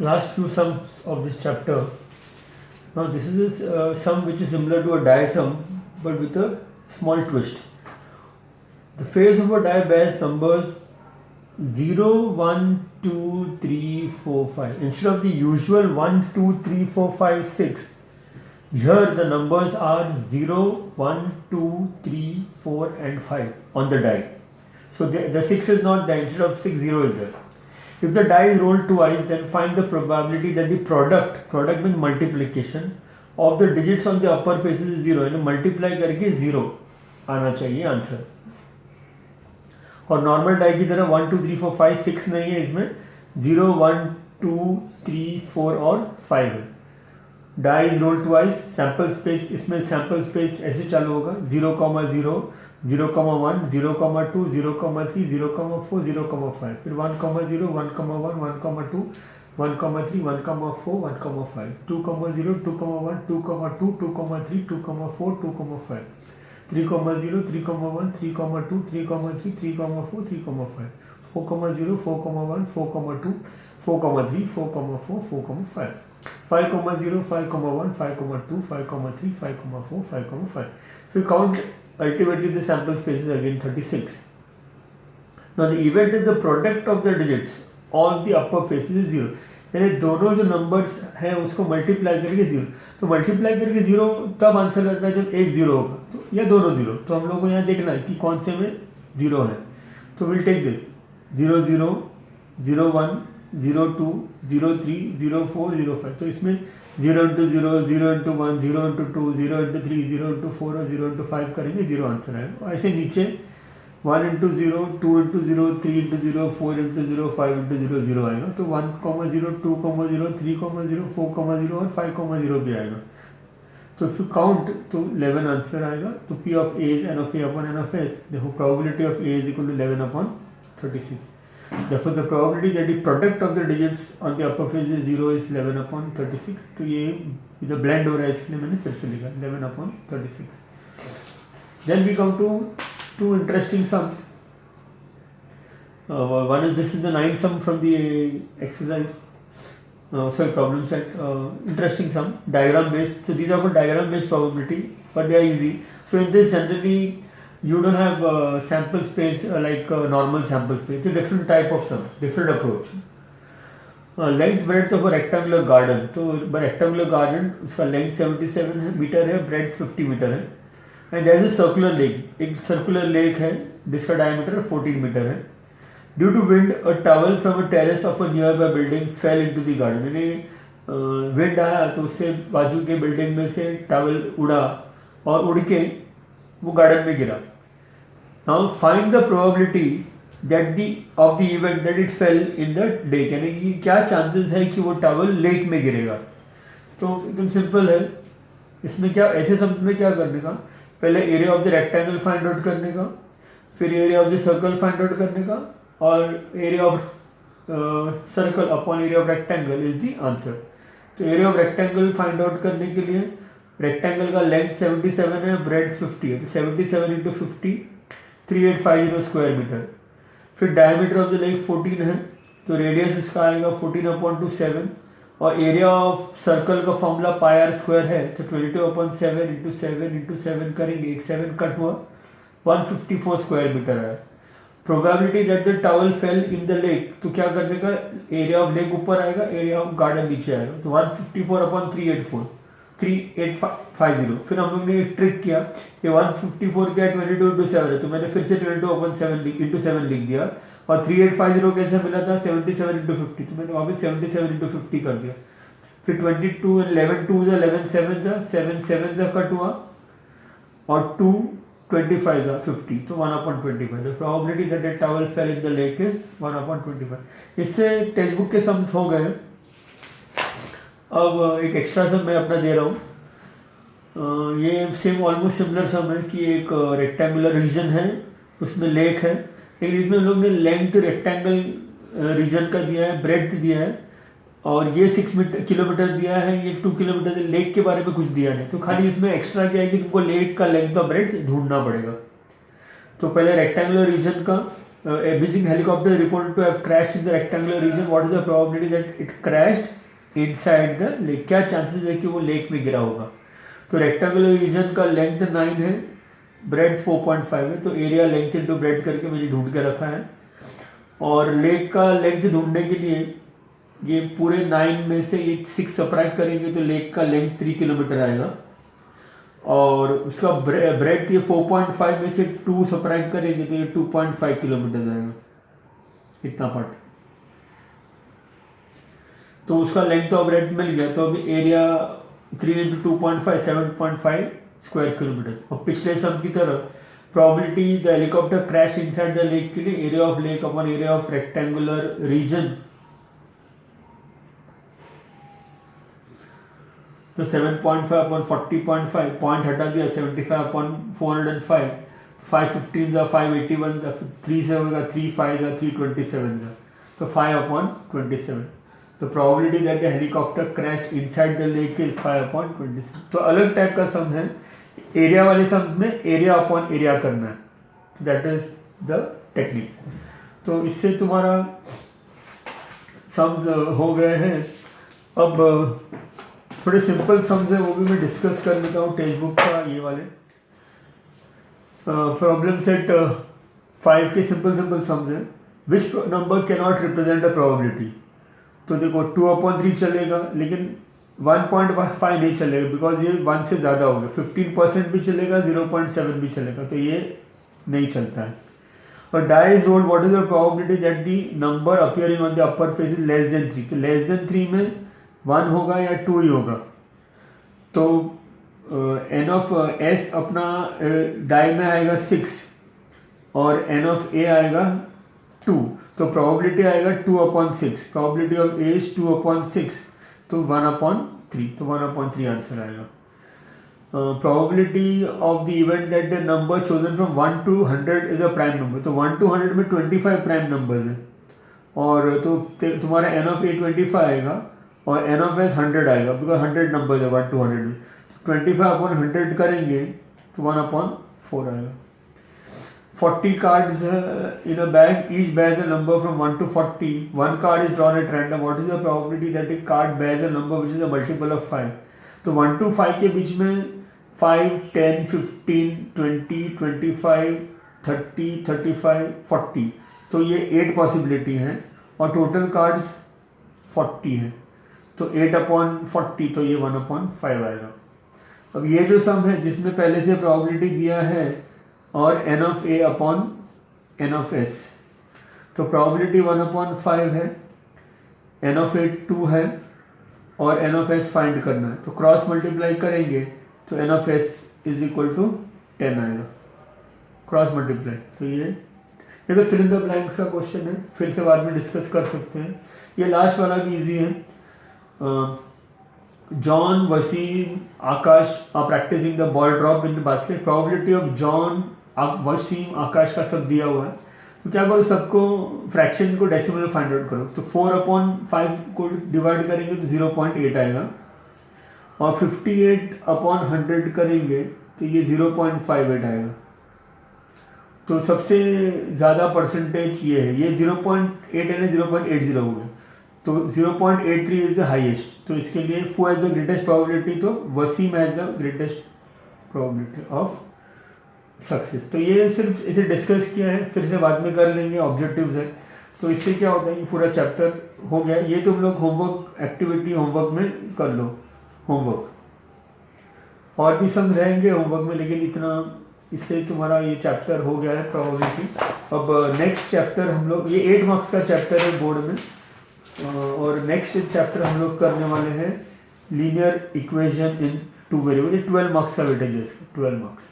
last few sums of this chapter. Now this is a sum which is similar to a die sum but with a small twist. The face of a die bears numbers 0, 1, 2, 3, 4, 5. Instead of the usual 1, 2, 3, 4, 5, 6, here the numbers are 0, 1, 2, 3, 4 and 5 on the die. So the 6 is not there, instead of 6, 0 is there. If the die is rolled twice, then find the probability that the product means multiplication, of the digits on the upper faces is 0. यानी multiply करके 0 आना चाहिए answer. और normal die की तरह 1, 2, 3, 4, 5, 6 नहीं है, इसमें 0, 1, 2, 3, 4 और 5 है. Die is roll twice. Sample space, इसमें सैम्पल स्पेस ऐसे चालू होगा 0, 0, 0, 1, 0, 2, 0, 3, 0, 4, 0, 5. फिर 1, 0, 1, 1, 2, 1, 3, 1, 4, 1, 5. 2, 0, 2, 1, 2, 2, 2, 3, 2, 4, 2, 5. 3, 0, 3, 1, 3, 2, 3, 3, 3, 4, 3, 5. 4, 0, 4, 1, 4, 2, 4, 3, 4, 4, 4, 5. 5, 0, 5, 1, 5, 2, 5, 3, 5, 4, 5, 5. If you count, ultimately the sample space is again 36. Now the event is the product of the digits on the upper faces is 0. यानी दोनों जो numbers हैं उसको मल्टीप्लाई करके 0. तो मल्टीप्लाई करके 0 तब आंसर आता है जब एक 0 होगा, तो या दोनों 0. तो हम लोग को यहाँ देखना है कि कौन से में 0 है. तो विल टेक दिस 0, 0, 0, 1, 0, 2, 0, 3, 0, 4, 0, 5. तो इसमें 0 into 0, 0 into 1, 0 into 2, 0 into 3, 0 into 4 और 0 into 5 करेंगे, 0 आंसर आएगा. ऐसे नीचे 1 into 0, 2 into 0, 3 into 0, 4 into 0, 5 into 0, 0 आएगा. तो 1, 0, 2, 0, 3, 0, 4, 0 और 5, 0 भी आएगा. तो if you count तो 11 आंसर आएगा. तो P of A is N of A upon N of S. देखो probability of A is equal to 11 upon 36. Therefore the probability that the product of the digits on the upper face is 0 is 11 upon 36. तो ये इधर blend हो रहा है, इसलिए मैंने फिर से लिखा 11 upon 36. Then we come to two interesting sums. One is, this is the 9th sum from the exercise. Problem set. Interesting sum, diagram based. So these are for diagram based probability, but they are easy. So in this generally you don't have sample space like normal sample space. It's a different type of sum, different approach. Length breadth of a rectangular garden. तो rectangular garden उसका length 77 metre है, breadth 50 metre है. And there is a circular lake. एक circular lake है जिसका diameter 14 metre है. Due to wind a towel from a terrace of a nearby building fell into the garden. यानी wind आया तो उससे बाजू के बिल्डिंग में से टॉवल उड़ा और उड़ के वो गार्डन में गिरा. Now find the probability that of the event that it fail in the lake. यानी कि क्या चांसेस है कि वो टॉवल लेक में गिरेगा. तो एकदम सिंपल है. इसमें क्या, ऐसे शब्द में क्या करने का, पहले area of the rectangle find out करने का, फिर area of the circle find out करने का, और area of circle upon area of rectangle is the answer. तो area of rectangle find out करने के लिए रेक्टेंगल का लेंथ 77 है, ब्रेड्थ 50 है. तो 77 इंटू 50 3850 स्क्वायर मीटर. फिर डायमीटर ऑफ द लेक 14 है, तो रेडियस उसका आएगा 14/7. और एरिया ऑफ सर्कल का फॉर्मूला पाई आर स्क्वायर है, तो 22/7 इंटू 7 इंटू 7 करेंगे, एक 7 कट हुआ, 154 स्क्वायर मीटर है. Probability that the towel fail in the lake. तो क्या करने का, एरिया ऑफ लेक ऊपर आएगा, एरिया ऑफ गार्डन नीचे आएगा. तो 154/384 3850. फिर हम लोग ने एक ट्रिक किया, ये 154 क्या 22 इंटू 7 है, तो मैंने फिर से 22/7 इंटू 7 लिख दिया. और 3850 कैसे मिला था, 77 इंटू 50, तो मैंने वापस 77 इंटू 50 कर दिया. फिर 22 11 2 11 7 जा 7 7 जा कट हुआ, और 2 25 जा 50, तो 1/25. The probability that the towel fail in the lake is 1/25. इससे टेक्स्ट बुक के सम्स हो गए. अब एक एक्स्ट्रा सम मैं अपना दे रहा हूँ. ये सेम ऑलमोस्ट सिमिलर सम है कि एक रेक्टेंगुलर रीजन है, उसमें लेक है, लेकिन इसमें हम लोग ने लेंथ रेक्टेंगल रीजन का दिया है, ब्रेड्थ दिया है, और ये 6 किलोमीटर दिया है, ये 2 किलोमीटर. लेक के बारे में कुछ दिया नहीं, तो खाली इसमें एक्स्ट्रा क्या है कि तुमको लेक का लेंथ और ब्रेड्थ ढूंढना पड़ेगा. तो पहले रेक्टेंगुलर रीजन का a missing helicopter reported to have crashed in the rectangular region. What is the probability that it crashed inside the lake? क्या chances है कि वो लेक में गिरा होगा? तो रेक्टेंगुलर रीजन का लेंथ 9 है, ब्रेड 4.5 है, तो एरिया लेंथ इंटू ब्रेड करके मैंने ढूंढ के रखा है। और लेक का लेंथ ढूंढने के लिए ये पूरे 9 में से ये 6 सब्ट्रैक्ट करेंगे तो लेक का लेंथ 3 किलोमीटर आएगा। और उसका ब्रेड ये 4.5 में से 2 सब्ट्रैक्ट करेंगे तो ये 2.5 किलोमीटर आएगा, इतना पार्ट। तो उसका लेंथ ऑफ ब्रेड मिल गया। तो अभी एरिया 3 इंटू 2.5 7.5 स्क्वायर किलोमीटर। और पिछले सम की तरह probability the helicopter crash inside the lake के लिए area of lake upon area of rectangular reason. तो 7.5 अपॉन 40.5, पॉइंट हटा दिया, 75 अपॉन 405, 515 जा 581 जा, 3 से होगा 3 5 जा 327 जा, तो 5 अपॉन 27। तो probability that the helicopter crashed inside the lake is 5 upon 27। तो अलग टाइप का सम है। एरिया वाले सम में एरिया अपॉन एरिया करना है, दैट इज द टेक्निक। तो इससे तुम्हारा सम्स हो गए हैं। अब थोड़े सिंपल सम्स है वो भी मैं डिस्कस कर लेता हूँ टेक्स्ट बुक का, ये वाले प्रॉब्लम सेट 5 के सिंपल सम्स हैं। Which number can not represent a probability. तो देखो 2/3 चलेगा, लेकिन 1.5 नहीं चलेगा बिकॉज ये 1 से ज़्यादा हो गया। 15% भी चलेगा, 0.7 भी चलेगा, तो ये नहीं चलता है। और die is rolled, what is the probability that the number appearing on the upper face is less than 3। तो लेस देन 3 में 1 होगा या 2 ही होगा। तो एन ऑफ एस अपना डाई में आएगा 6 और एन ऑफ ए आएगा 2, तो प्रोबेबिलिटी आएगा 2/6। प्रोबेबिलिटी ऑफ ए इज 2/6, तो 1/3, तो 1/3 आंसर आएगा। Probability of the event that the number chosen from 1 to 100 is a prime number. तो 1 to 100 में 25 प्राइम नंबर्स हैं, और तो तुम्हारा एन ऑफ ए 25 आएगा और एन ऑफ एस 100 आएगा बिकॉज 100 नंबर है 1 to 100 में। 25/100 करेंगे तो 1/4 आएगा। 40 cards in a bag, each bears a number from 1 to 40. One card is drawn at random. What is the probability that a card bears a number which is a multiple of 5? तो 1 to 5 के बीच में 5, 10, 15, 20, 25, 30, 35, 40, तो ये 8 possibility हैं और total cards 40 हैं, तो 8/40, तो ये 1/5 आएगा। अब ये जो सम है जिसमें पहले से प्रोबेबिलिटी दिया है और n of A upon n of S, तो प्रोबेबिलिटी 1/5 है, एन ऑफ ए 2 है और एन ऑफ एस फाइंड करना है। तो क्रॉस मल्टीप्लाई करेंगे तो n of S is equal to 10 आएगा, क्रॉस मल्टीप्लाई। तो ये तो फिल इन द ब्लैंक्स का क्वेश्चन है, फिर से बाद में डिस्कस कर सकते हैं। ये लास्ट वाला भी इजी है। John, Wasim, Akash are practising the ball drop in the basket. Probability of John, Wasim, Akash का सब दिया हुआ है, तो क्या करो सबको फ्रैक्शन को डेसिमल में फाइंड आउट करो। तो 4/5 को डिवाइड करेंगे तो 0.8 आएगा और 58/100 करेंगे तो ये 0.58 आएगा। तो सबसे ज़्यादा परसेंटेज ये है, ये 0.8 है ना, 0.80 हो गया, तो 0.83 इज द हाईएस्ट। तो इसके लिए who has the greatest probability, तो Wasim has the greatest probability of success. तो ये सिर्फ इसे डिस्कस किया है, फिर से बाद में कर लेंगे, ऑब्जेक्टिव्स है। तो इससे क्या होता है कि पूरा चैप्टर हो गया। ये तुम लोग होमवर्क एक्टिविटी होमवर्क में कर लो, होमवर्क और भी सम रहेंगे होमवर्क में, लेकिन इतना इससे तुम्हारा ये चैप्टर हो गया है प्रोबेबिलिटी। अब नेक्स्ट चैप्टर हम लोग, ये 8 मार्क्स का चैप्टर है बोर्ड में, और नेक्स्ट चैप्टर हम लोग करने वाले हैं linear equation in 2 variable. 12 marks का वेटेज है इसका, 12 मार्क्स।